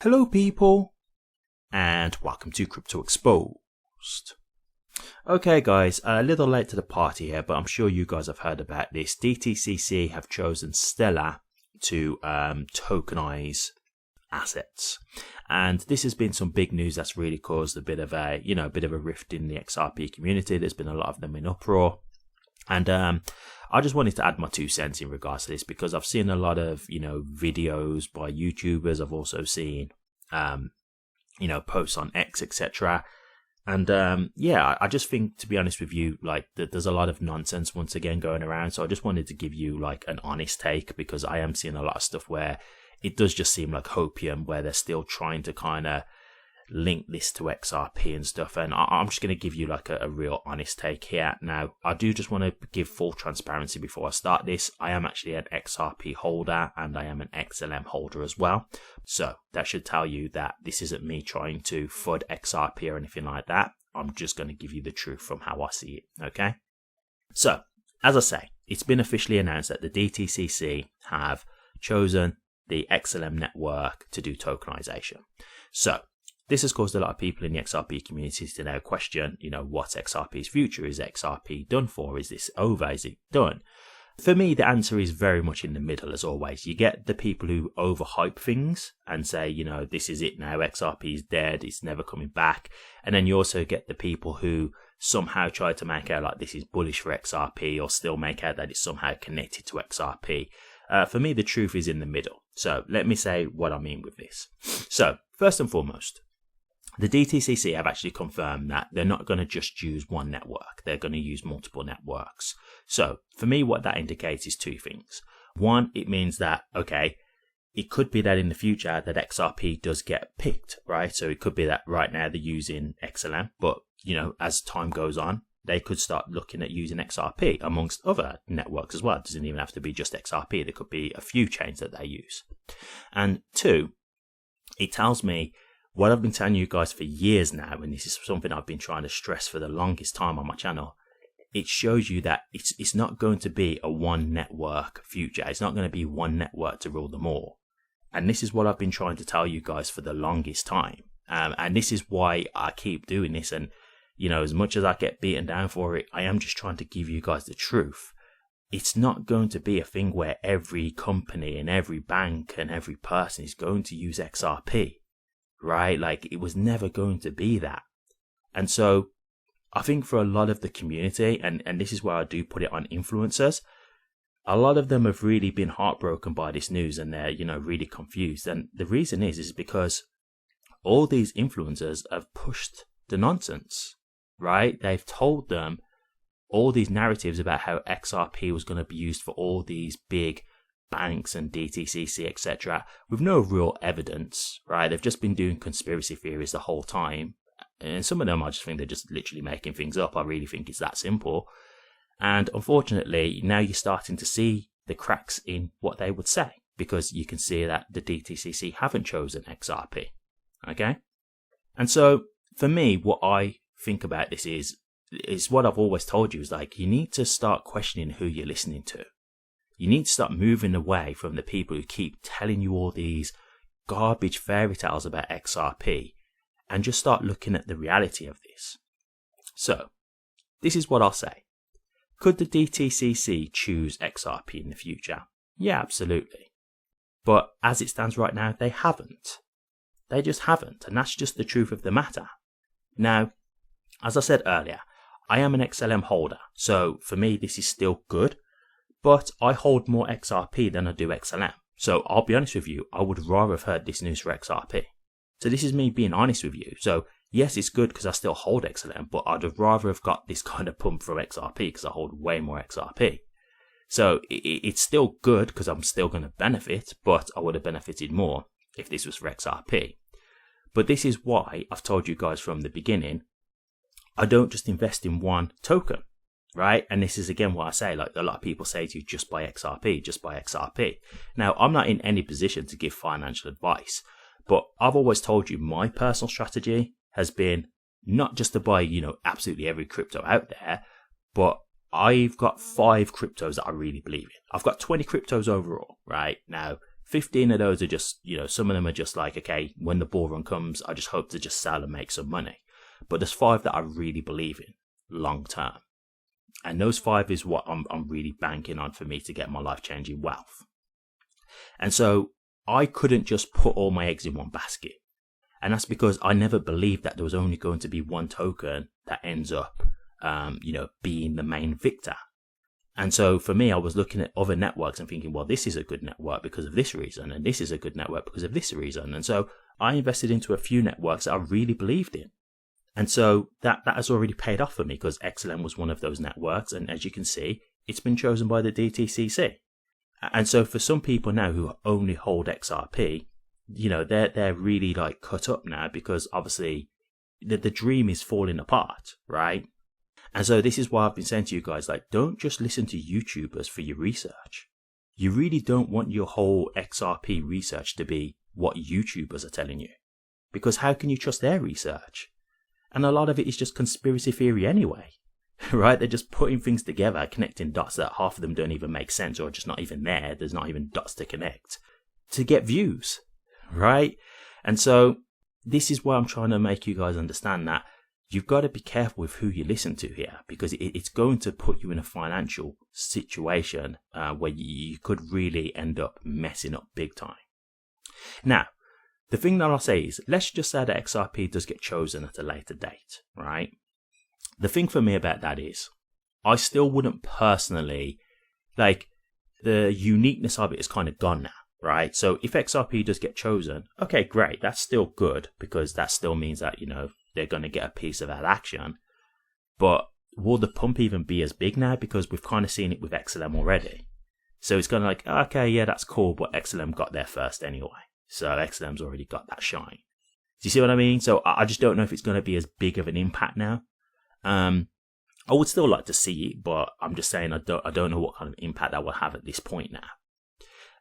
Hello people, and welcome to Crypto Exposed. Okay guys, a little late to the party here, but I'm sure you guys have heard about this. DTCC have chosen Stellar to tokenize assets, and this has been some big news that's really caused a bit of a rift in the XRP community. There's been a lot of them in uproar, and I just wanted to add my 2 cents in regards to this, because I've seen a lot of videos by YouTubers. I've also seen posts on X, etc. And I just think, to be honest with you, like there's a lot of nonsense once again going around. So I just wanted to give you like an honest take, because I am seeing a lot of stuff where it does just seem like hopium, where they're still trying to kind of link this to XRP and stuff. And I'm just going to give you like a real honest take here. Now, I do just want to give full transparency before I start this. I am actually an XRP holder, and I am an XLM holder as well. So that should tell you that this isn't me trying to FUD XRP or anything like that. I'm just going to give you the truth from how I see it. Okay. So as I say, it's been officially announced that the DTCC have chosen the XLM network to do tokenization. So this has caused a lot of people in the XRP community to now question, what's XRP's future? Is XRP done for? Is this over? Is it done? For me, the answer is very much in the middle, as always. You get the people who overhype things and say, this is it now, XRP is dead, it's never coming back. And then you also get the people who somehow try to make out like this is bullish for XRP, or still make out that it's somehow connected to XRP. For me, the truth is in the middle. So let me say what I mean with this. So first and foremost, the DTCC have actually confirmed that they're not going to just use one network. They're going to use multiple networks. So for me, what that indicates is 2 things. One, it means that, okay, it could be that in the future that XRP does get picked, right? So it could be that right now they're using XLM, but, as time goes on, they could start looking at using XRP amongst other networks as well. It doesn't even have to be just XRP. There could be a few chains that they use. And 2, it tells me what I've been telling you guys for years now, and this is something I've been trying to stress for the longest time on my channel. It shows you that it's not going to be a one network future. It's not going to be one network to rule them all. And this is what I've been trying to tell you guys for the longest time. And this is why I keep doing this. And, as much as I get beaten down for it, I am just trying to give you guys the truth. It's not going to be a thing where every company and every bank and every person is going to use XRP. Right? Like, it was never going to be that. And so I think for a lot of the community, and this is where I do put it on influencers, a lot of them have really been heartbroken by this news, and they're, really confused. And the reason is because all these influencers have pushed the nonsense, right? They've told them all these narratives about how XRP was going to be used for all these big banks and DTCC, etc., with no real evidence, right? They've just been doing conspiracy theories the whole time. And some of them, I just think they're just literally making things up. I really think it's that simple. And unfortunately, now you're starting to see the cracks in what they would say, because you can see that the DTCC haven't chosen XRP. Okay? And so for me, what I think about this is what I've always told you, is like, you need to start questioning who you're listening to. You need to start moving away from the people who keep telling you all these garbage fairy tales about XRP, and just start looking at the reality of this. So, this is what I'll say. Could the DTCC choose XRP in the future? Yeah, absolutely. But as it stands right now, they haven't. They just haven't, and that's just the truth of the matter. Now, as I said earlier, I am an XLM holder, so for me this is still good. But I hold more XRP than I do XLM. So I'll be honest with you, I would rather have heard this news for XRP. So this is me being honest with you. So yes, it's good because I still hold XLM, but I'd have rather have got this kind of pump from XRP because I hold way more XRP. So it's still good because I'm still going to benefit, but I would have benefited more if this was for XRP. But this is why I've told you guys from the beginning, I don't just invest in one token. Right? And this is again what I say, like a lot of people say to you, just buy XRP, just buy XRP. Now, I'm not in any position to give financial advice, but I've always told you my personal strategy has been not just to buy, absolutely every crypto out there, but I've got 5 cryptos that I really believe in. I've got 20 cryptos overall, right? Now, 15 of those are just, some of them are just like, okay, when the bull run comes, I just hope to just sell and make some money. But there's 5 that I really believe in long term. And those 5 is what I'm really banking on for me to get my life-changing wealth. And so I couldn't just put all my eggs in one basket. And that's because I never believed that there was only going to be one token that ends up, being the main victor. And so for me, I was looking at other networks and thinking, well, this is a good network because of this reason, and this is a good network because of this reason. And so I invested into a few networks that I really believed in. And so that has already paid off for me because XLM was one of those networks. And as you can see, it's been chosen by the DTCC. And so for some people now who only hold XRP, they're really like cut up now because obviously the dream is falling apart, right? And so this is why I've been saying to you guys, like, don't just listen to YouTubers for your research. You really don't want your whole XRP research to be what YouTubers are telling you, because how can you trust their research? And a lot of it is just conspiracy theory anyway, right? They're just putting things together, connecting dots that half of them don't even make sense or just not even there. There's not even dots to connect to get views, right? And so this is why I'm trying to make you guys understand that you've got to be careful with who you listen to here, because it's going to put you in a financial situation where you could really end up messing up big time. Now, the thing that I'll say is, let's just say that XRP does get chosen at a later date, right? The thing for me about that is, I still wouldn't personally, like, the uniqueness of it is kind of gone now, right? So if XRP does get chosen, okay, great, that's still good, because that still means that, they're going to get a piece of that action. But will the pump even be as big now? Because we've kind of seen it with XLM already. So it's kind of like, okay, yeah, that's cool, but XLM got there first anyway. So XLM's already got that shine. Do you see what I mean? So I just don't know if it's going to be as big of an impact now. I would still like to see it, but I'm just saying I don't know what kind of impact that will have at this point now.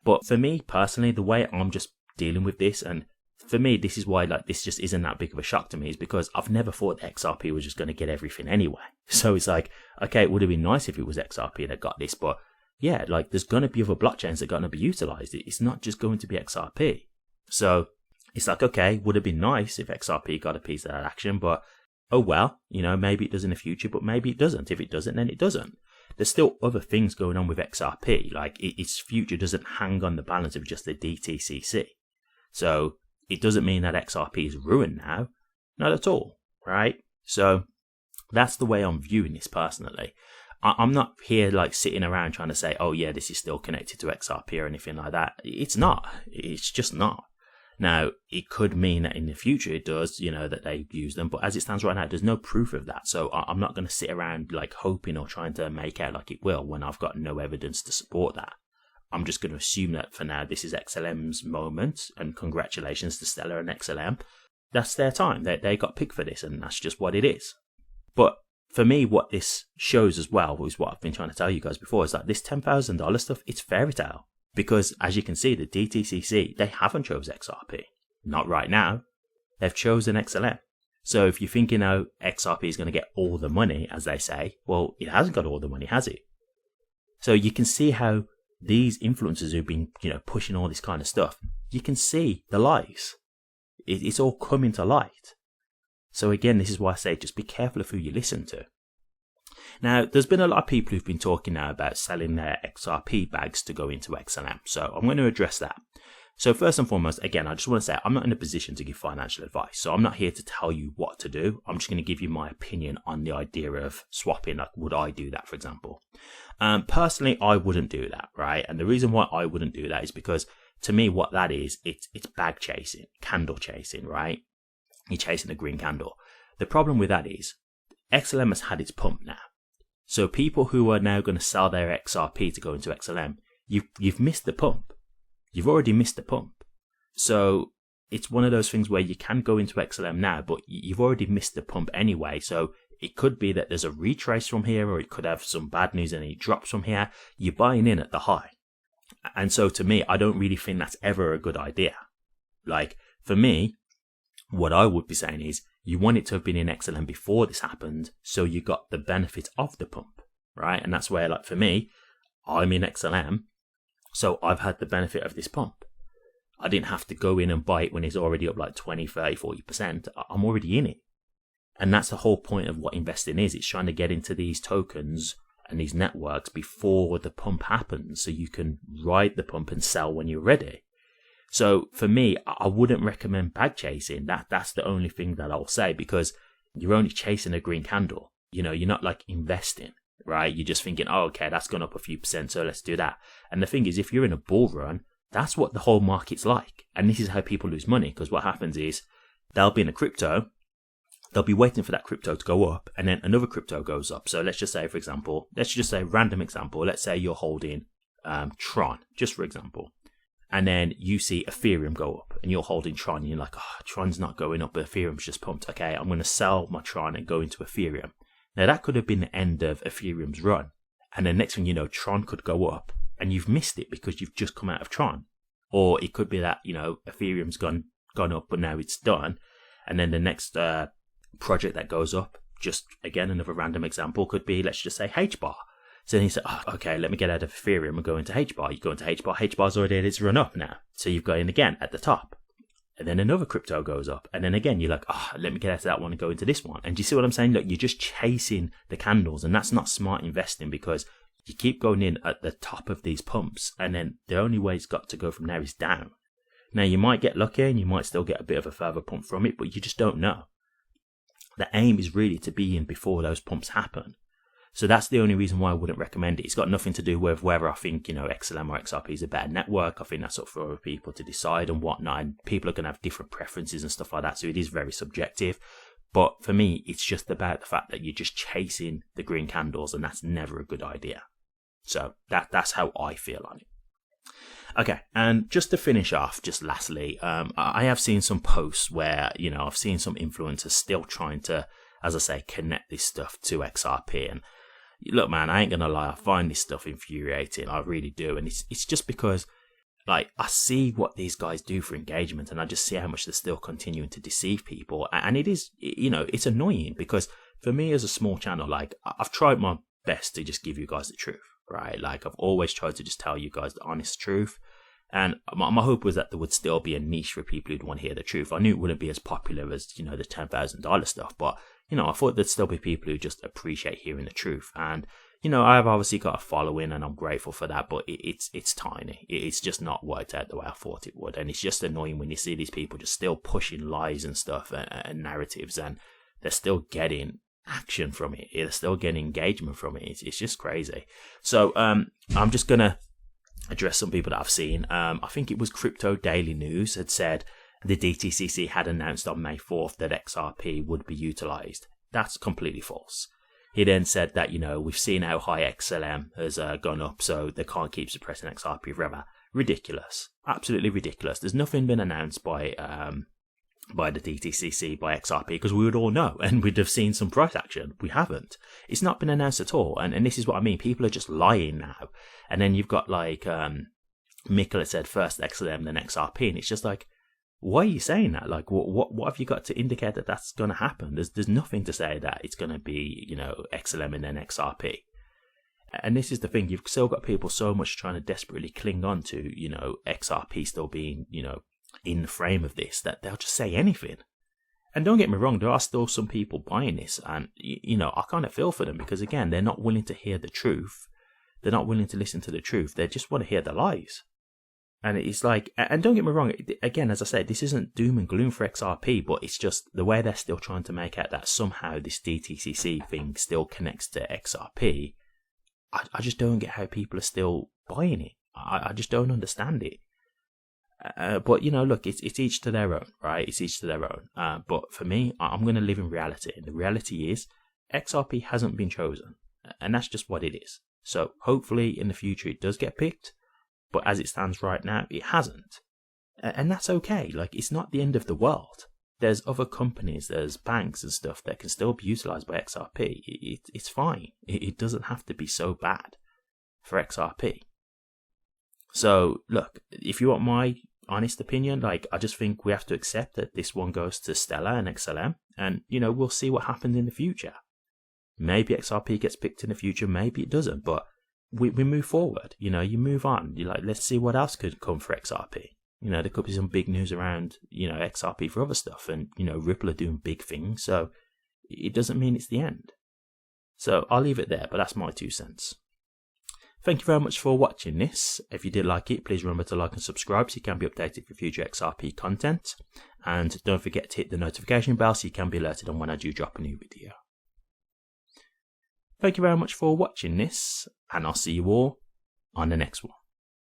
But for me personally, the way I'm just dealing with this, and for me, this is why this just isn't that big of a shock to me, is because I've never thought that XRP was just going to get everything anyway. So it's like, okay, it would have been nice if it was XRP that got this, but yeah, there's going to be other blockchains that are going to be utilized. It's not just going to be XRP. So it's like, okay, would have been nice if XRP got a piece of that action, but oh well, maybe it does in the future, but maybe it doesn't. If it doesn't, then it doesn't. There's still other things going on with XRP. Its future doesn't hang on the balance of just the DTCC. So it doesn't mean that XRP is ruined now. Not at all, right? So that's the way I'm viewing this personally. I'm not here sitting around trying to say, oh yeah, this is still connected to XRP or anything like that. It's not. It's just not. Now, it could mean that in the future it does, that they use them. But as it stands right now, there's no proof of that. So I'm not going to sit around hoping or trying to make out like it will when I've got no evidence to support that. I'm just going to assume that for now, this is XLM's moment, and congratulations to Stellar and XLM. That's their time. They got picked for this, and that's just what it is. But for me, what this shows as well is what I've been trying to tell you guys before, is that this $10,000 stuff, it's fairy tale. Because as you can see, the DTCC, they haven't chose XRP. Not right now. They've chosen XLM. So if you're thinking, XRP is going to get all the money, as they say, well, it hasn't got all the money, has it? So you can see how these influencers who've been, pushing all this kind of stuff, you can see the lies. It's all coming to light. So again, this is why I say just be careful of who you listen to. Now, there's been a lot of people who've been talking now about selling their XRP bags to go into XLM. So I'm going to address that. So first and foremost, again, I just want to say I'm not in a position to give financial advice. So I'm not here to tell you what to do. I'm just going to give you my opinion on the idea of swapping. Would I do that, for example? Personally, I wouldn't do that, right? And the reason why I wouldn't do that is because to me, what that is, it's bag chasing, candle chasing, right? You're chasing a green candle. The problem with that is XLM has had its pump now. So people who are now going to sell their XRP to go into XLM, you've missed the pump. You've already missed the pump. So it's one of those things where you can go into XLM now, but you've already missed the pump anyway. So it could be that there's a retrace from here, or it could have some bad news and it drops from here. You're buying in at the high. And so to me, I don't really think that's ever a good idea. For me, what I would be saying is, you want it to have been in XLM before this happened, so you got the benefit of the pump, right? And that's where, for me, I'm in XLM, so I've had the benefit of this pump. I didn't have to go in and buy it when it's already up like 20, 30, 40%. I'm already in it. And that's the whole point of what investing is. It's trying to get into these tokens and these networks before the pump happens, so you can ride the pump and sell when you're ready. So for me, I wouldn't recommend bag chasing. That's the only thing that I'll say, because you're only chasing a green candle. You're not like investing, right? You're just thinking, oh, okay, that's gone up a few percent, so let's do that. And the thing is, if you're in a bull run, that's what the whole market's like. And this is how people lose money, because what happens is they'll be in a crypto, they'll be waiting for that crypto to go up, and then another crypto goes up. So let's just say, for example, random example, let's say you're holding Tron, just for example, and then you see Ethereum go up, and you're holding Tron, and you're like, oh, Tron's not going up, but Ethereum's just pumped. Okay, I'm going to sell my Tron and go into Ethereum. Now that could have been the end of Ethereum's run, and then next thing you know, Tron could go up, and you've missed it because you've just come out of Tron. Or it could be that, Ethereum's gone up, but now it's done, and then the next project that goes up, just again another random example, could be, let's just say, HBAR. So then you say, oh, okay, let me get out of Ethereum and go into HBAR. You go into HBAR, HBAR's already had its run up now, so you've got in again at the top, and then another crypto goes up, and then again you're like, oh, let me get out of that one and go into this one. And do you see what I'm saying? Look, you're just chasing the candles, and that's not smart investing, because you keep going in at the top of these pumps, and then the only way it's got to go from there is down. Now you might get lucky and you might still get a bit of a further pump from it, but you just don't know. The aim is really to be in before those pumps happen. So that's the only reason why I wouldn't recommend it. It's got nothing to do with whether I think, XLM or XRP is a better network. I think that's up for other people to decide and whatnot. And people are going to have different preferences and stuff like that. So it is very subjective. But for me, it's just about the fact that you're just chasing the green candles, and that's never a good idea. So that's how I feel on it. Okay, and just to finish off, just lastly, I have seen some posts where, I've seen some influencers still trying to, as I say, connect this stuff to XRP. And look, man, I ain't going to lie, I find this stuff infuriating. I really do. And it's just because, I see what these guys do for engagement, and I just see how much they're still continuing to deceive people. And it is, it's annoying, because for me as a small channel, I've tried my best to just give you guys the truth, right? I've always tried to just tell you guys the honest truth. And my hope was that there would still be a niche for people who'd want to hear the truth. I knew it wouldn't be as popular as, the $10,000 stuff, but, I thought there'd still be people who just appreciate hearing the truth. And, I've obviously got a following, and I'm grateful for that, but it's tiny. It's just not worked out the way I thought it would. And it's just annoying when you see these people just still pushing lies and stuff and narratives, and they're still getting action from it. They're still getting engagement from it. It's just crazy. So I'm just going to address some people that I've seen. I think it was Crypto Daily News had said the DTCC had announced on May 4th that XRP would be utilized. That's completely false. He then said that, we've seen how high XLM has gone up, so they can't keep suppressing XRP forever. Ridiculous. Absolutely ridiculous. There's nothing been announced by the DTCC, by XRP, because we would all know, and we'd have seen some price action. We haven't. It's not been announced at all, and this is what I mean. People are just lying now. And then you've got, Mikkel said first XLM, then XRP, and it's just why are you saying that? What have you got to indicate that that's going to happen? There's nothing to say that it's going to be, XLM and then XRP. And this is the thing. You've still got people so much trying to desperately cling on to, XRP still being, in the frame of this, that they'll just say anything. And don't get me wrong, there are still some people buying this, and, I kind of feel for them, because, again, they're not willing to hear the truth. They're not willing to listen to the truth. They just want to hear the lies. And it's and don't get me wrong, again, as I said, this isn't doom and gloom for XRP, but it's just the way they're still trying to make out that somehow this DTCC thing still connects to XRP. I just don't get how people are still buying it. I just don't understand it. But, look, it's each to their own, right? It's each to their own. But for me, I'm going to live in reality. And the reality is XRP hasn't been chosen. And that's just what it is. So hopefully in the future it does get picked. But as it stands right now, it hasn't. And that's okay. It's not the end of the world. There's other companies, there's banks and stuff that can still be utilized by XRP. It's fine. It doesn't have to be so bad for XRP. So, look, if you want my honest opinion, I just think we have to accept that this one goes to Stellar and XLM. And, we'll see what happens in the future. Maybe XRP gets picked in the future, maybe it doesn't. But we move forward, you move on. You're let's see what else could come for XRP. there could be some big news around, XRP for other stuff, and, Ripple are doing big things, so it doesn't mean it's the end. So I'll leave it there, but that's my 2 cents. Thank you very much for watching this. If you did like it, please remember to like and subscribe so you can be updated for future XRP content. And don't forget to hit the notification bell so you can be alerted on when I do drop a new video. Thank you very much for watching this, and I'll see you all on the next one.